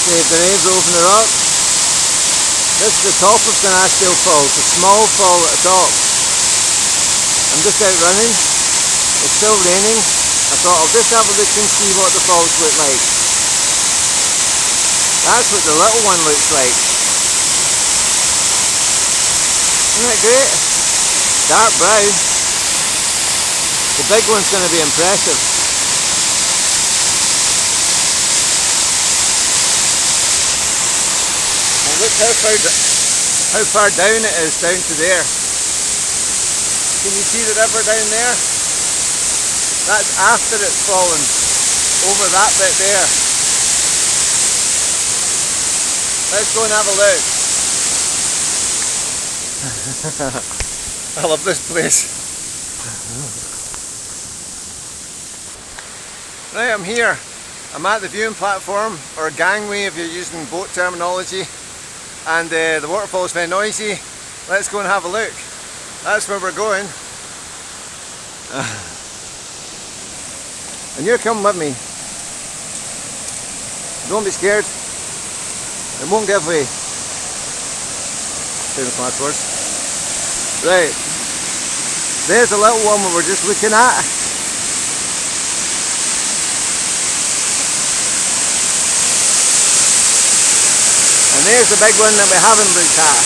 Dave the Rave roving the rock. This is the top of Glenashdale Falls, a small fall at the top. I'm just out running, it's still raining. I thought I'll just have a look and see what the falls look like. That's what the little one looks like. Isn't that great? Dark brown. The big one's going to be impressive. And look how far down it is, down to there. Can you see the river down there? That's after it's fallen over that bit there. Let's go and have a look. I love this place. Right, I'm here. I'm at the viewing platform, or gangway if you're using boat terminology, and the waterfall's very noisy. Let's go and have a look. That's where we're going. And you're coming with me. Don't be scared. It won't give way. Famous last words. Right. There's a little one we were just looking at. And there's the big one that we haven't looked at.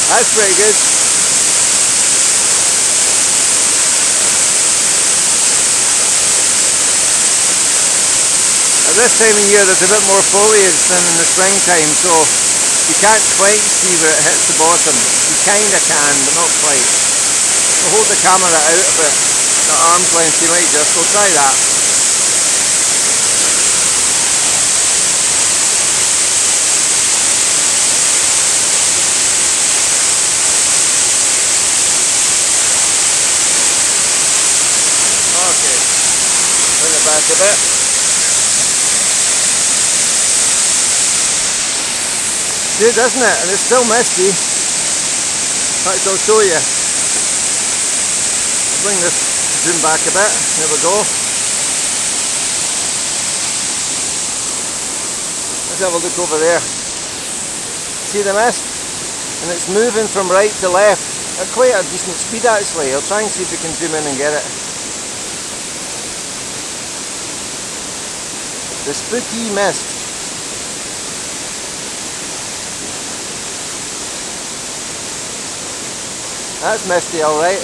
That's pretty good. At this time of year there's a bit more foliage than in the springtime, so you can't quite see where it hits the bottom. You kinda can, but not quite. So hold the camera out a bit at arm's length, you might just, we'll try that. Okay, bring it back a bit. Good, isn't it? And it's still misty. In fact, I'll show you. I'll bring this zoom back a bit. There we go. Let's have a look over there. See the mist? And it's moving from right to left at quite a decent speed actually. I'll try and see if we can zoom in and get it. The spooky mist. That's misty alright.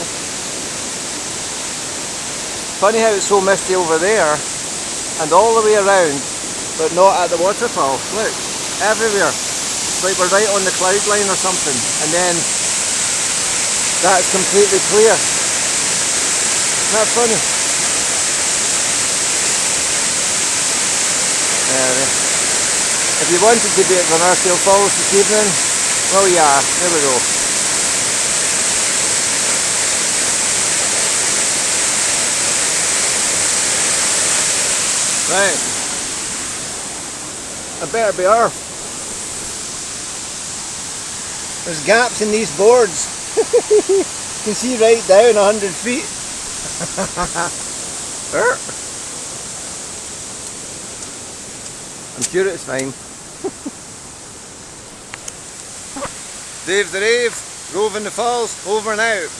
Funny how it's so misty over there and all the way around, but not at the waterfall. Look, everywhere. It's like we're right on the cloud line or something, and then that's completely clear. Isn't that funny? If you wanted to be at Glenashdale Falls this evening, well you are. There we go. Right, I better be off. There's gaps in these boards. You can see right down 100 feet. I'm sure it's fine. Dave the Rave, roving the falls, over and out.